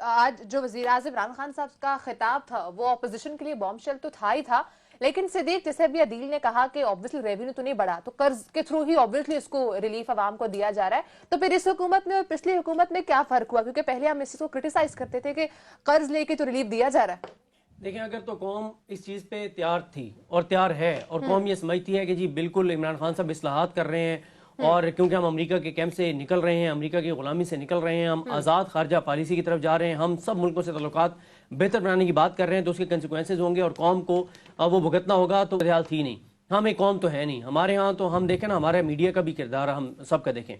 آج جو وزیر اعظم عمران خان صاحب کا خطاب تھا وہ اپوزیشن کے لیے بام شیل تو تھا ہی تھا، لیکن صدیق جیسے ابھی عدیل نے کہا کہ obviously ریونیو تو نہیں بڑھا تو قرض کے تھرو ہی obviously اس کو ریلیف عوام کو دیا جا رہا ہے. تو پھر اس حکومت میں اور پچھلی حکومت میں کیا فرق ہوا؟ کیونکہ پہلے ہم اس کو کرٹیسائز کرتے تھے کہ قرض لے کے تو ریلیف دیا جا رہا ہے. دیکھیں اگر تو قوم اس چیز پہ تیار تھی اور تیار ہے اور قوم یہ سمجھتی ہے کہ جی بالکل عمران خان صاحب اصلاحات کر رہے ہیں اور کیونکہ ہم امریکہ کے کیمپ سے نکل رہے ہیں، امریکہ کی غلامی سے نکل رہے ہیں، ہم آزاد خارجہ پالیسی کی طرف جا رہے ہیں، ہم سب ملکوں سے تعلقات بہتر بنانے کی بات کر رہے ہیں، تو اس کے کنسیکوینسز ہوں گے اور قوم کو وہ بھگتنا ہوگا. تو خیال تھی نہیں، ہم ایک قوم تو ہے نہیں. ہمارے ہاں تو ہم دیکھیں نا، ہمارے میڈیا کا بھی کردار ہم سب کا دیکھیں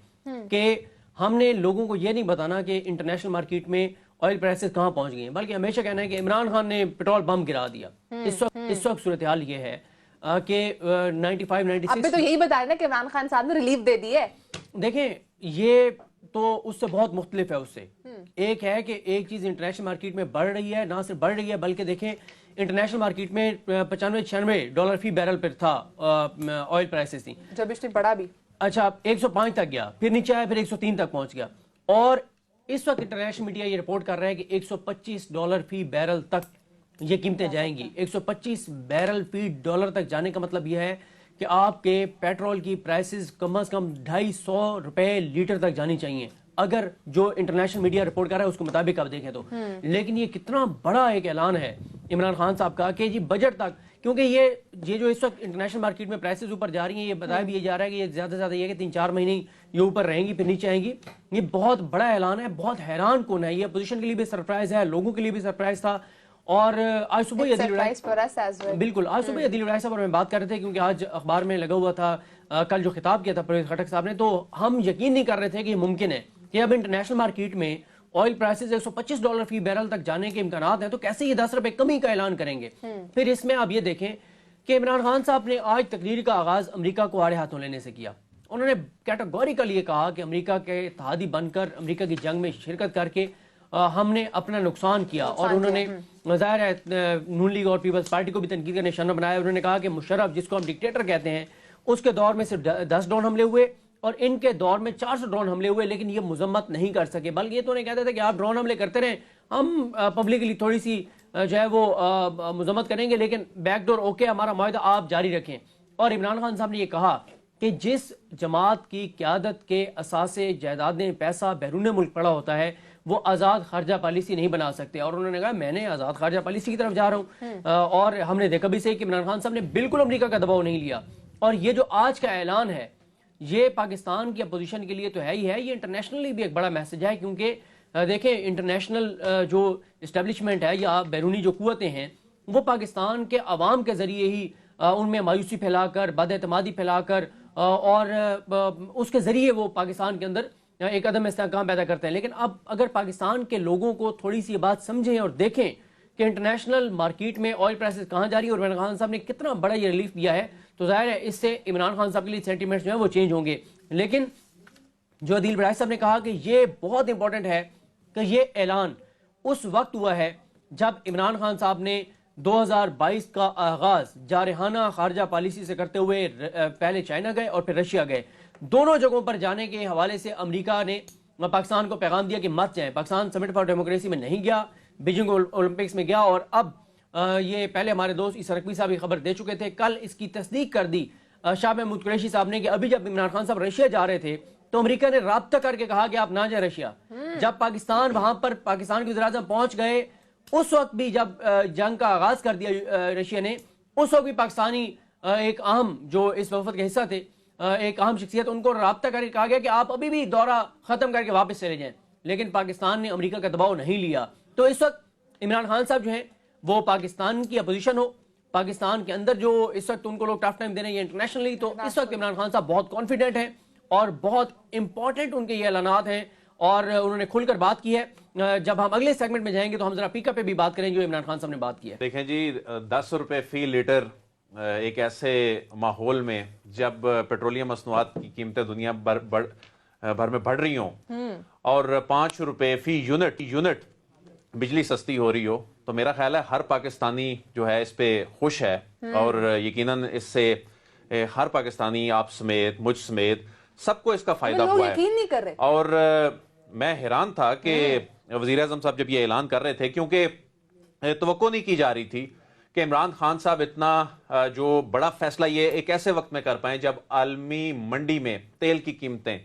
کہ ہم نے لوگوں کو یہ نہیں بتانا کہ انٹرنیشنل مارکیٹ میں آئل پرائسز کہاں پہنچ گئی ہیں، بلکہ ہمیشہ کہنا ہے کہ عمران خان نے پیٹرول بم گرا دیا. اس وقت صورتحال یہ ہے کہ 95-96 اب تو یہی بتا رہے نا کہ عمران خان صاحب نے ریلیف دے دی ہے. دیکھیں یہ تو اس سے بہت مختلف ہے. اس سے ایک ہے کہ ایک چیز انٹرنیشنل مارکیٹ میں بڑھ رہی ہے، نہ صرف بڑھ رہی ہے بلکہ دیکھیں انٹرنیشنل مارکیٹ میں $95-96 فی بیرل پر تھا آئل پرائسز تھی، جب اس نے بڑھا بھی اچھا 105 تک گیا، پھر نیچے آیا، پھر 103 تک پہنچ گیا. اور اس وقت انٹرنیشنل میڈیا یہ رپورٹ کر رہا ہے کہ $125 فی بیرل تک یہ قیمتیں جائیں گی. 125 بیرل فی ڈالر تک جانے کا مطلب یہ ہے کہ آپ کے پیٹرول کی پرائسز کم از کم $250 لیٹر تک جانی چاہیے اگر جو انٹرنیشنل میڈیا رپورٹ کر رہا ہے اس کے مطابق آپ دیکھیں تو. لیکن یہ کتنا بڑا ایک اعلان ہے عمران خان صاحب کا کہ جی بجٹ تک، کیونکہ یہ جو اس وقت انٹرنیشنل مارکیٹ میں پرائسز اوپر جا رہی ہیں، یہ بتایا بھی یہ جا رہا ہے کہ یہ زیادہ سے زیادہ یہ کہ 3-4 مہینے یہ اوپر رہیں گی پھر نیچے آئیں گی. یہ بہت بڑا اعلان ہے، بہت حیران کن ہے. یہ اپوزیشن کے لیے بھی سرپرائز ہے، لوگوں کے لیے بھی سرپرائز تھا. اور آج صبح بالکل آج صبح عدیل وڑائے صاحب اور میں بات کر رہے تھے، کیونکہ آج اخبار میں لگا ہوا تھا کل جو خطاب کیا تھا پرویز خٹک صاحب نے، تو ہم یقین نہیں کر رہے تھے کہ یہ ممکن ہے کہ اب انٹرنیشنل مارکیٹ میں آئل پرائسز $125 فی بیرل تک جانے کے امکانات ہیں، تو کیسے یہ $10 کمی کا اعلان کریں گے. پھر اس میں آپ یہ دیکھیں کہ عمران خان صاحب نے آج تقریر کا آغاز امریکہ کو آڑے ہاتھوں لینے سے کیا. انہوں نے کیٹیگوریکلی یہ کہا کہ امریکہ کے اتحادی بن کر امریکہ کی جنگ میں شرکت کر کے ہم نے اپنا نقصان کیا. اور انہوں نے ظاہر ہے نون لیگ اور پیپلز پارٹی کو بھی تنقید کا نشانہ بنایا. انہوں نے کہا کہ مشرف جس کو ہم ڈکٹیٹر کہتے ہیں اس کے دور میں صرف 10 ڈرون حملے ہوئے اور ان کے دور میں 400 ڈرون حملے ہوئے، لیکن یہ مذمت نہیں کر سکے. بلکہ یہ تو انہیں کہتے تھے کہ آپ ڈرون حملے کرتے رہیں، ہم پبلکلی تھوڑی سی جو ہے وہ مذمت کریں گے، لیکن بیک ڈور اوکے ہمارا معاہدہ آپ جاری رکھیں. اور عمران خان صاحب نے یہ کہا کہ جس جماعت کی قیادت کے اثاثے جائیدادیں پیسہ بیرون ملک پڑا ہوتا ہے وہ آزاد خارجہ پالیسی نہیں بنا سکتے. اور انہوں نے کہا میں نے آزاد خارجہ پالیسی کی طرف جا رہا ہوں. اور ہم نے دیکھا بھی صحیح کہ عمران خان صاحب نے بالکل امریکہ کا دباؤ نہیں لیا. اور یہ جو آج کا اعلان ہے یہ پاکستان کی اپوزیشن کے لیے تو ہے ہی ہے، یہ انٹرنیشنلی بھی ایک بڑا میسج ہے. کیونکہ دیکھیں انٹرنیشنل جو اسٹیبلشمنٹ ہے یا بیرونی جو قوتیں ہیں وہ پاکستان کے عوام کے ذریعے ہی ان میں مایوسی پھیلا کر، بد اعتمادی پھیلا کر اور اس کے ذریعے وہ پاکستان کے اندر ایک عدم استحکام پیدا کرتے ہیں. لیکن اب اگر پاکستان کے لوگوں کو تھوڑی سی بات سمجھیں اور دیکھیں کہ انٹرنیشنل مارکیٹ میں آئل پرائسز کہاں جا رہی ہے اور عمران خان صاحب نے کتنا بڑا یہ ریلیف دیا ہے، تو ظاہر ہے اس سے عمران خان صاحب کے لیے سینٹیمنٹس جو ہیں وہ چینج ہوں گے. لیکن جو عدیل وڑائے صاحب نے کہا کہ یہ بہت امپورٹنٹ ہے کہ یہ اعلان اس وقت ہوا ہے جب عمران خان صاحب نے 2022 کا آغاز جارحانہ خارجہ پالیسی سے کرتے ہوئے پہلے چائنا گئے اور پھر رشیا گئے. دونوں جگہوں پر جانے کے حوالے سے امریکہ نے پاکستان کو پیغام دیا کہ مت جائیں. پاکستان سمٹ فار ڈیموکریسی میں نہیں گیا، بیجنگ اولمپکس میں گیا. اور اب یہ پہلے ہمارے دوست عیسیٰ رقبی صاحب یہ خبر دے چکے تھے، کل اس کی تصدیق کر دی شاہ محمود قریشی صاحب نے کہ ابھی جب عمران خان صاحب رشیا جا رہے تھے تو امریکہ نے رابطہ کر کے کہا کہ آپ نہ جائیں رشیا. جب پاکستان وہاں پر پاکستان کے وزیراعظم پہنچ گئے اس وقت بھی جب جنگ کا آغاز کر دیا رشیا نے، اس وقت بھی پاکستانی ایک اہم جو اس وفد کے حصہ تھے، ایک اہم شخصیت، ان کو رابطہ کر کے کہا گیا کہ آپ ابھی بھی دورہ ختم کر کے واپس چلے جائیں. لیکن پاکستان نے امریکہ کا دباؤ نہیں لیا. تو اس وقت عمران خان صاحب جو ہیں وہ پاکستان کی اپوزیشن ہو، پاکستان کے اندر جو اس وقت ان کو لوگ ٹف ٹائم دے رہے ہیں انٹرنیشنلی، تو اس وقت عمران خان صاحب بہت کانفیڈنٹ ہیں اور بہت امپورٹنٹ ان کے یہ اعلانات ہیں اور انہوں نے کھل کر بات کی ہے. جب ہم اگلے سیگمنٹ میں جائیں گے تو ہم ذرا پیک اپ پہ بھی بات کریں جو عمران خان صاحب نے بات کی ہے. دیکھیں جی $10 فی لیٹر ایک ایسے ماحول میں جب پیٹرولیم مصنوعات کی قیمتیں دنیا بھر میں بڑھ رہی ہوں اور $5 فی یونٹ بجلی سستی ہو رہی ہو، تو میرا خیال ہے ہر پاکستانی جو ہے اس پہ خوش ہے. اور یقیناً اس سے ہر پاکستانی آپ سمیت مجھ سمیت سب کو اس کا فائدہ ہوا ہے. اور میں حیران تھا کہ वज़ीर आज़म साहब जब ये ऐलान कर रहे थे, क्योंकि तवक्को नहीं की जा रही थी कि इमरान खान साहब इतना जो बड़ा फैसला ये एक ऐसे वक्त में कर पाए जब आलमी मंडी में तेल की कीमतें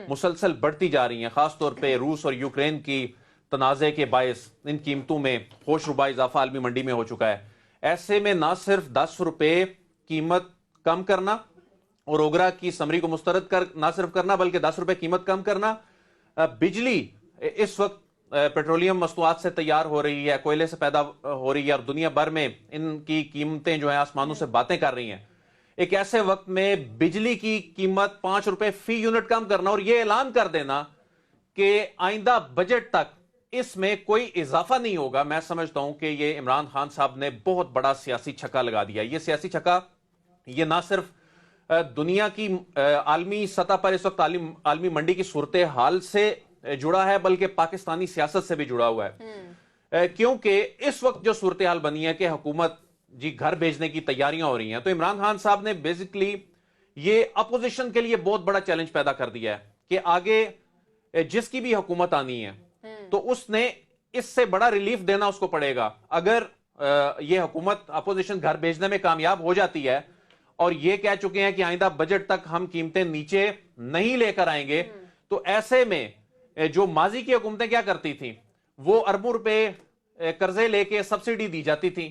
मुसलसल बढ़ती जा रही हैं, खासतौर पे रूस और यूक्रेन की तनाज़े के बायस इन कीमतों में होशरुबा इजाफा आलमी मंडी में हो चुका है। ऐसे में ना सिर्फ 10 रुपए कीमत कम करना और ओगरा की समरी को मुस्तरद कर ना सिर्फ करना बल्कि 10 रुपए कीमत कम करना, बिजली इस वक्त पेट्रोलियम मसनूआत से तैयार हो रही है, कोयले से पैदा हो रही है और दुनिया भर में इनकी कीमतें जो है आसमानों से बातें कर रही हैं। एक ऐसे वक्त में बिजली की कीमत 5 रुपए फी यूनिट कम करना और यह ऐलान कर देना कि आइंदा बजट तक इसमें कोई इजाफा नहीं होगा, मैं समझता हूं कि ये इमरान खान साहब ने बहुत बड़ा सियासी छक्का लगा दिया। ये सियासी छक्का ये ना सिर्फ दुनिया की आलमी सतह पर इस वक्त आलमी मंडी की सूरत हाल से जुड़ा है बल्कि पाकिस्तानी सियासत से भी जुड़ा हुआ है, क्योंकि इस वक्त जो सूरत हाल बनी है कि हुकूमत जी घर भेजने की तैयारियां हो रही हैं, तो इमरान खान साहब ने बेसिकली ये अपोजिशन के लिए बहुत बड़ा चैलेंज पैदा कर दिया है कि आगे जिसकी भी हुकूमत आनी है तो उसने इससे बड़ा रिलीफ देना उसको पड़ेगा। अगर ये हुकूमत अपोजिशन घर भेजने में कामयाब हो जाती है और ये कह चुके हैं कि आइंदा बजट तक हम कीमतें नीचे नहीं लेकर आएंगे, तो ऐसे में जो माजी की हुकूमतें क्या करती थी, वो अरबों रुपए कर्जे लेके सब्सिडी दी जाती थी।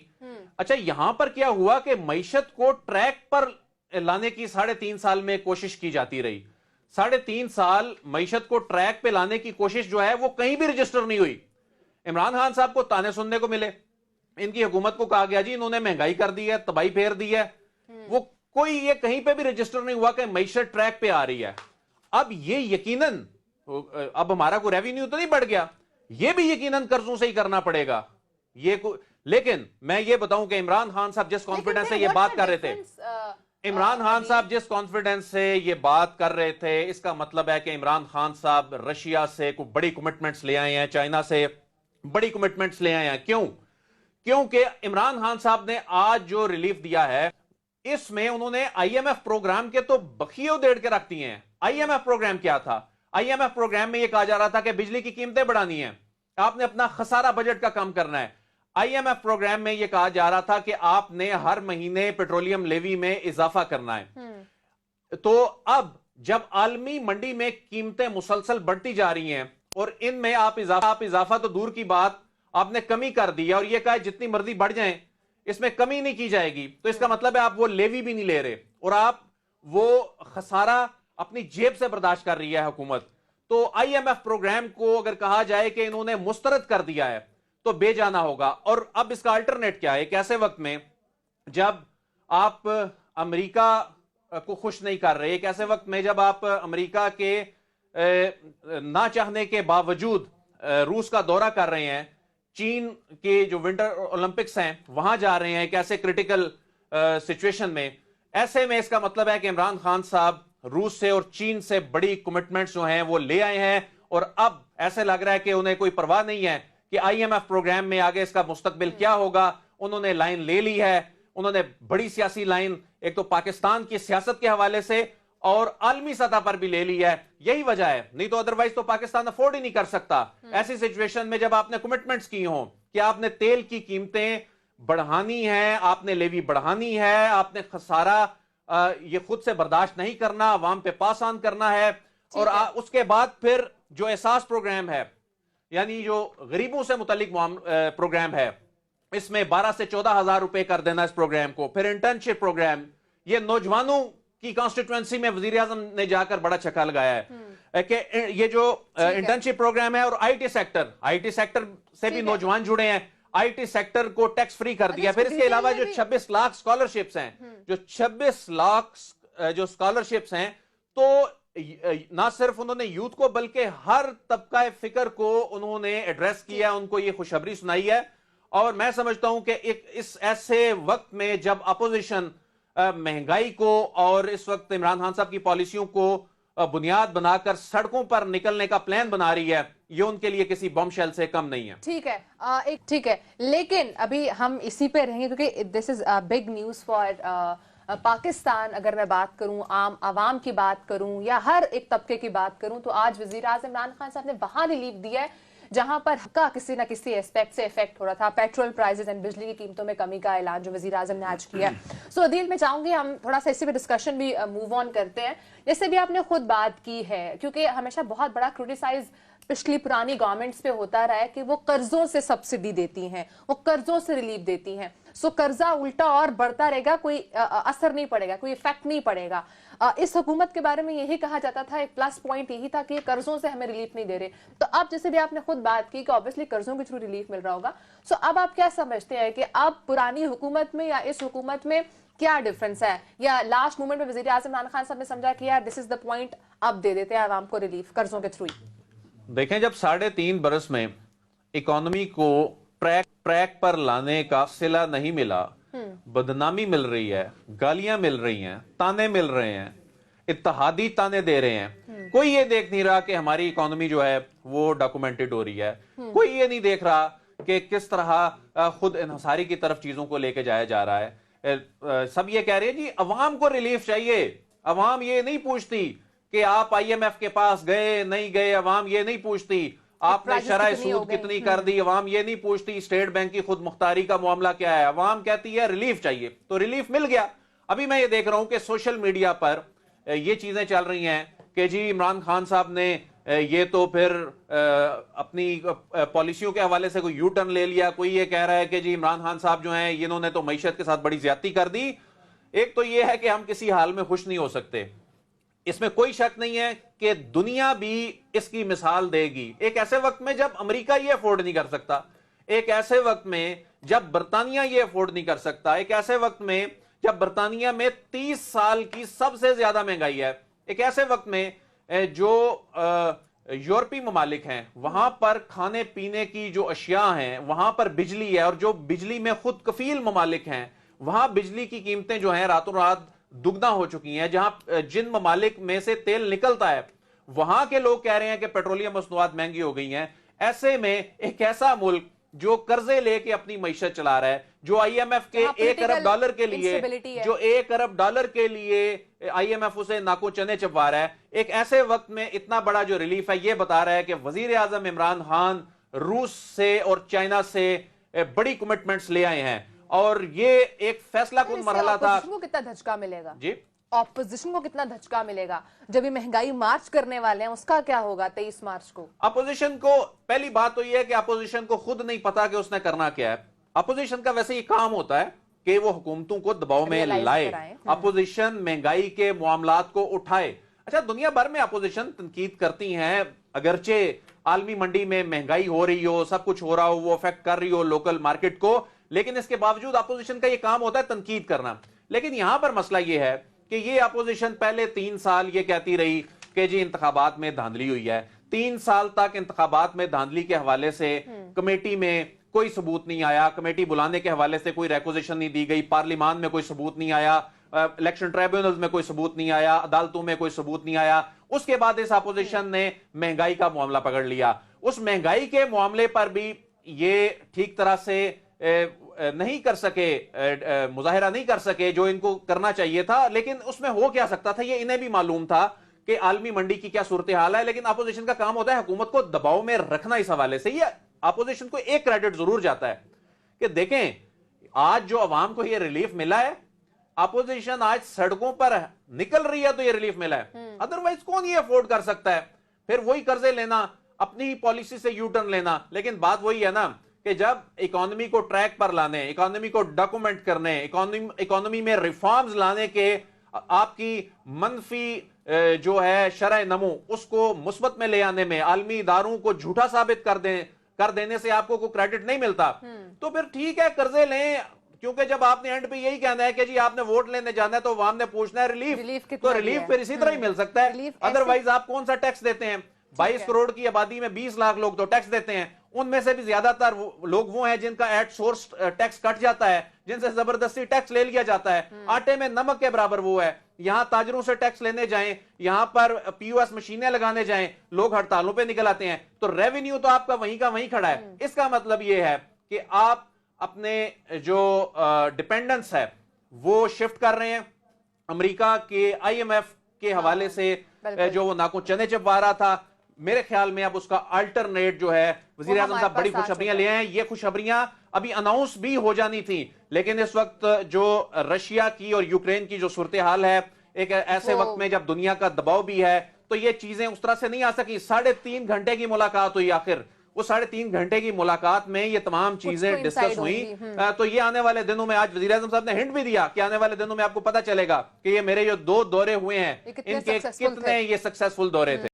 अच्छा, यहां पर क्या हुआ कि मईशत को ट्रैक पर लाने की 3.5 साल में कोशिश की जाती रही। 3.5 साल मईशत को ट्रैक पे लाने की कोशिश जो है वो कहीं भी रजिस्टर नहीं हुई। इमरान खान साहब को ताने सुनने को मिले, इनकी हुकूमत को कहा गया जी इन्होंने महंगाई कर दी है, तबाही फेर दी है, वो कोई ये कहीं पे भी रजिस्टर नहीं हुआ कि मईशत ट्रैक पे आ रही है। अब ये यकीनन अब हमारा कोई रेवेन्यू तो नहीं बढ़ गया, ये भी यकीनन कर्जों से ही करना पड़ेगा। लेकिन मैं ये बताऊं कि इमरान खान साहब जिस कॉन्फिडेंस से ये बात कर रहे थे, इमरान खान साहब जिस कॉन्फिडेंस से ये बात कर रहे थे, इसका मतलब है कि इमरान खान साहब रशिया से कुछ बड़ी कमिटमेंट्स ले आए हैं, चाइना से बड़ी कमिटमेंट्स ले आए हैं। क्यों? क्योंकि इमरान खान साहब ने आज जो रिलीफ दिया है इसमें उन्होंने आईएमएफ प्रोग्राम के तो बखिए उधेड़ के रख दिए हैं। आईएमएफ प्रोग्राम क्या था? आईएमएफ प्रोग्राम में यह कहा जा रहा था कि बिजली की कीमतें बढ़ानी है, आपने अपना खसारा बजट का कम करना है। आईएमएफ प्रोग्राम में यह कहा जा रहा था कि आपने हर महीने पेट्रोलियम लेवी में इजाफा करना है। तो अब जब आलमी मंडी में कीमतें मुसलसल बढ़ती जा रही हैं और इनमें आप इजाफा तो दूर की बात, आपने कमी कर दी है और यह कहा जितनी मर्जी बढ़ जाए इसमें कमी नहीं की जाएगी, तो इसका मतलब है आप वो लेवी भी नहीं ले रहे और आप वो खसारा अपनी जेब से बर्दाश्त कर रही है हुकूमत। तो आईएमएफ प्रोग्राम को अगर कहा जाए कि इन्होंने मुस्तरद कर दिया है तो बेजाना होगा। और अब इसका अल्टरनेट क्या है? एक ऐसे वक्त में जब आप अमेरिका को खुश नहीं कर रहे, एक ऐसे वक्त में जब आप अमेरिका के ना चाहने के बावजूद रूस का दौरा कर रहे हैं, चीन के जो विंटर ओलंपिक्स हैं वहां जा रहे हैं एक ऐसे क्रिटिकल सिचुएशन में, ऐसे में इसका मतलब है कि इमरान खान साहब रूस से और चीन से बड़ी कमिटमेंट्स जो हैं वो ले आए हैं और अब ऐसे लग रहा है कि उन्हें कोई परवाह नहीं है कि आईएमएफ प्रोग्राम में आगे इसका मुस्तकबिल क्या होगा। उन्होंने लाइन ले ली है, उन्होंने बड़ी सियासी लाइन एक तो पाकिस्तान की सियासत के हवाले से और आलमी सतह पर भी ले ली है। यही वजह है, नहीं तो अदरवाइज तो पाकिस्तान अफोर्ड ही नहीं कर सकता ऐसी सिचुएशन में जब आपने कमिटमेंट्स की हो कि आपने तेल की कीमतें बढ़ानी है, आपने लेवी बढ़ानी है, आपने खसारा ये खुद से बर्दाश्त नहीं करना, अवाम पे पास ऑन करना है और उसके बाद फिर जो एहसास प्रोग्राम है यानी जो गरीबों से मुतालिक प्रोग्राम है, इसमें 12 से 14 हजार रुपए कर देना इस प्रोग्राम को। फिर इंटर्नशिप प्रोग्राम, ये नौजवानों की कॉन्स्टिट्यूएंसी में वजीर आजम ने जाकर बड़ा छक्का लगाया है कि ये जो इंटर्नशिप प्रोग्राम है और आईटी सेक्टर से भी नौजवान जुड़े हैं, आईटी सेक्टर को टैक्स फ्री कर दिया। फिर इसके अलावा जो 26 लाख स्कॉलरशिप्स हैं, जो 26 लाख जो स्कॉलरशिप्स हैं, तो ना सिर्फ उन्होंने यूथ को बल्कि हर तबका फिक्र को उन्होंने एड्रेस किया, उनको ये खुशखबरी सुनाई है। और मैं समझता हूं कि इस ऐसे वक्त में जब अपोजिशन महंगाई को और इस वक्त इमरान खान साहब की पॉलिसियों को बुनियाद बनाकर सड़कों पर निकलने का प्लान बना रही है, ये उनके लिए किसी बॉम्बशेल से कम नहीं है। ठीक है, लेकिन अभी हम इसी पे रहेंगे क्योंकि this is big news for Pakistan. अगर मैं बात करूं, आम आवाम की बात करूं या हर एक तबके की बात करूं, तो आज वजीर आज़म इमरान खान साहब ने वहां रिलीफ दिया है जहां पर का किसी ना किसी एस्पेक्ट से इफेक्ट हो रहा था, पेट्रोल प्राइसेस एंड बिजली की कीमतों में कमी का ऐलान जो वजीर आजम ने आज किया। सो अदील, मैं चाहूंगी हम थोड़ा सा इसी पे डिस्कशन भी मूव ऑन करते हैं। जैसे भी आपने खुद बात की है, क्योंकि हमेशा बहुत बड़ा क्रिटिसाइज पिछली पुरानी गवर्नमेंट्स पे होता रहा है कि वो कर्जों से सब्सिडी देती हैं, वो कर्जों से रिलीफ देती हैं। सो कर्जा उल्टा और बढ़ता रहेगा, कोई असर नहीं पड़ेगा, कोई इफेक्ट नहीं पड़ेगा। इस हुकूमत के बारे में यही कहा जाता था, एक प्लस पॉइंट यही था कि कर्जों से हमें रिलीफ नहीं दे रहे। तो अब जैसे भी आपने खुद बात की कि ऑब्वियसली कर्जों के थ्रू रिलीफ मिल रहा होगा, सो अब आप क्या समझते हैं कि अब पुरानी हुकूमत में या इस हुकूमत में क्या डिफरेंस है, या लास्ट मोमेंट में वजीर आजम इमरान खान साहब ने समझा कि यार दिस इज द पॉइंट, अब दे देते हैं आवाम को रिलीफ कर्जों के थ्रू? देखें, जब 3.5 बरस में इकोनॉमी को ट्रैक पर लाने का सिला नहीं मिला, बदनामी मिल रही है, गालियां मिल रही हैं, ताने मिल रहे हैं, इत्तेहादी ताने दे रहे हैं, कोई ये देख नहीं रहा कि हमारी इकोनॉमी जो है वो डॉक्यूमेंटेड हो रही है, कोई ये नहीं देख रहा कि किस तरह खुद इन्हिसारी की तरफ चीजों को लेके जाया जा रहा है। सब ये कह रहे हैं जी अवाम को रिलीफ चाहिए। अवाम ये नहीं पूछती कि आप IMF के पास गए नहीं गए, अवाम ये नहीं पूछती आपने शरह सूद कितनी कर दी, अवाम ये नहीं पूछती स्टेट बैंक की खुद मुख्तारी का मामला क्या है। अवाम कहती है रिलीफ चाहिए, तो रिलीफ मिल गया। अभी मैं ये देख रहा हूं कि सोशल मीडिया पर ये चीजें चल रही हैं कि जी इमरान खान साहब ने ये तो फिर अपनी पॉलिसियों के हवाले से कोई यू टर्न ले लिया। कोई ये कह रहा है कि जी इमरान खान साहब जो हैं इन्होंने तो मईशत के साथ बड़ी ज्यादती कर दी। एक तो ये है कि हम किसी हाल में खुश नहीं हो सकते, इसमें कोई शक नहीं है कि दुनिया भी इसकी मिसाल देगी। एक ऐसे वक्त में जब अमेरिका ये अफोर्ड नहीं कर सकता, एक ऐसे वक्त में जब बरतानिया ये अफोर्ड नहीं कर सकता, एक ऐसे वक्त में जब बरतानिया में 30 साल की सबसे ज्यादा महंगाई है, एक ऐसे वक्त में जो यूरोपीय ममालिक हैं वहां पर खाने पीने की जो अशिया हैं वहां पर बिजली है, और जो बिजली में खुद कफील ममालिक हैं वहां बिजली की कीमतें जो हैं रातों रात दुगना हो चुकी हैं। जहां जिन ममालिक में से तेल निकलता है वहां के लोग कह रहे हैं कि पेट्रोलियम मसनूआत महंगी हो गई हैं। ऐसे में एक ऐसा मुल्क जो कर्जे लेके अपनी मईशत चला रहा है, जो IMF के 1 अरब डॉलर के लिए, जो 1 अरब डॉलर के लिए IMF उसे नाको चने चबवा रहा है, एक ऐसे वक्त में इतना बड़ा जो रिलीफ है ये बता रहा है कि वजीर आजम इमरान खान रूस से और चाइना से बड़ी कमिटमेंट्स ले आए हैं, और ये एक फैसला कुन मरहला था। ऑपोजिशन को कितना धचका मिलेगा जी, ऑपोजिशन को कितना धचका मिलेगा जब ये महंगाई मार्च करने वाले हैं, उसका क्या होगा 23 मार्च को? अपोजिशन को पहली बात तो ये है कि अपोजिशन को खुद नहीं पता कि उसने करना क्या है। अपोजिशन का वैसे ही काम होता है कि वो हुकूमतों को दबाव में लाए, अपोजिशन महंगाई के मामलात को उठाए। अच्छा, दुनिया भर में अपोजिशन तनकीद करती हैं, अगरचे आलमी मंडी में महंगाई हो रही हो, सब कुछ हो रहा हो, वो अफेक्ट कर रही हो लोकल मार्केट को, लेकिन इसके बावजूद अपोजिशन का ये काम होता है तनकीद करना। लेकिन यहां पर मसला ये है कि ये अपोजिशन पहले 3 साल ये कहती रही कि जी इंतखाबात में धांधली हुई है। 3 साल तक इंतखाबात में धांधली के हवाले से कमेटी में कोई सबूत नहीं आया, कमेटी बुलाने के हवाले से कोई रिक्वेजिशन नहीं दी गई, पार्लियामान में कोई सबूत नहीं आया, इलेक्शन ट्राइब्यूनल्स में कोई सबूत नहीं आया, अदालतों में कोई सबूत नहीं आया। उसके बाद इस अपोजिशन ने महंगाई का मामला पकड़ लिया। उस महंगाई के मामले पर भी ये ठीक तरह से नहीं कर सके, मुजाहिरा नहीं कर सके जो इनको करना चाहिए था। लेकिन उसमें हो क्या सकता था ये इन्हें भी मालूम था कि आलमी मंडी की क्या सूरत हाल है। लेकिन अपोजिशन का काम होता है हुकूमत को दबाव में रखना। इस हवाले से ये अपोजिशन को एक क्रेडिट जरूर जाता है कि देखें आज जो अवाम को ये रिलीफ मिला है, अपोजिशन आज सड़कों पर निकल रही है तो ये रिलीफ मिला है, अदरवाइज कौन ये अफोर्ड कर सकता है? फिर वही कर्जे लेना, अपनी पॉलिसी से यू टर्न लेना। लेकिन बात वही है ना कि जब इकोनॉमी को ट्रैक पर लाने, इकोनॉमी को डॉक्यूमेंट करने, इकोनॉमी में रिफॉर्म्स लाने के आपकी मनफी जो है शरह नमू उसको मुस्बत में ले आने में, आलमी इदारों को झूठा साबित कर देने से आपको कोई क्रेडिट नहीं मिलता, तो फिर ठीक है कर्जे लें। क्योंकि जब आपने एंड पे यही कहना है कि जी आपने वोट लेने जाना है तो अवाम ने पूछना है रिलीफ, तो रिलीफ फिर इसी तरह ही मिल सकता है। अदरवाइज आप कौन सा टैक्स देते हैं? 22 करोड़ की आबादी में 20 लाख लोग तो टैक्स देते हैं, उनमें से भी ज्यादातर लोग वो हैं जिनका एट सोर्स टैक्स कट जाता है, जिनसे जबरदस्ती टैक्स ले लिया जाता है। आटे में नमक के बराबर वो है। यहां ताजरों से टैक्स लेने जाएं, यहां पर POS मशीनें लगाने जाएं, लोग हड़तालों पे निकल आते हैं, तो रेवेन्यू तो आपका वहीं का वहीं खड़ा है। इसका मतलब ये है कि आप अपने जो डिपेंडेंस है वो शिफ्ट कर रहे हैं। अमेरिका के IMF के हवाले से जो वो नाको चने चबवा रहा था, میرے خیال میں اب اس کا الٹرنیٹ جو ہے وزیر اعظم ہمارے صاحب بڑی پاس آ خوشخبریاں چکا لے آئے ہیں. یہ خوشخبریاں ابھی اناؤنس بھی ہو جانی تھی، لیکن اس وقت جو رشیا کی اور یوکرین کی جو صورتحال ہے، ایک ایسے وقت میں جب دنیا کا دباؤ بھی ہے، تو یہ چیزیں اس طرح سے نہیں آ سکی. 3.5 گھنٹے کی ملاقات ہوئی آخر. وہ 3.5 گھنٹے کی ملاقات میں یہ تمام چیزیں تو ڈسکس inside ہوئی. ہوگی. تو یہ آنے والے دنوں میں، آج وزیر اعظم صاحب نے ہنٹ بھی دیا کہ آنے والے دنوں میں آپ کو پتا چلے گا کہ یہ میرے جو 2 دورے ہوئے ہیں یہ کتنے ان کے successful کتنے تھے. یہ سکسیسفل دورے تھے.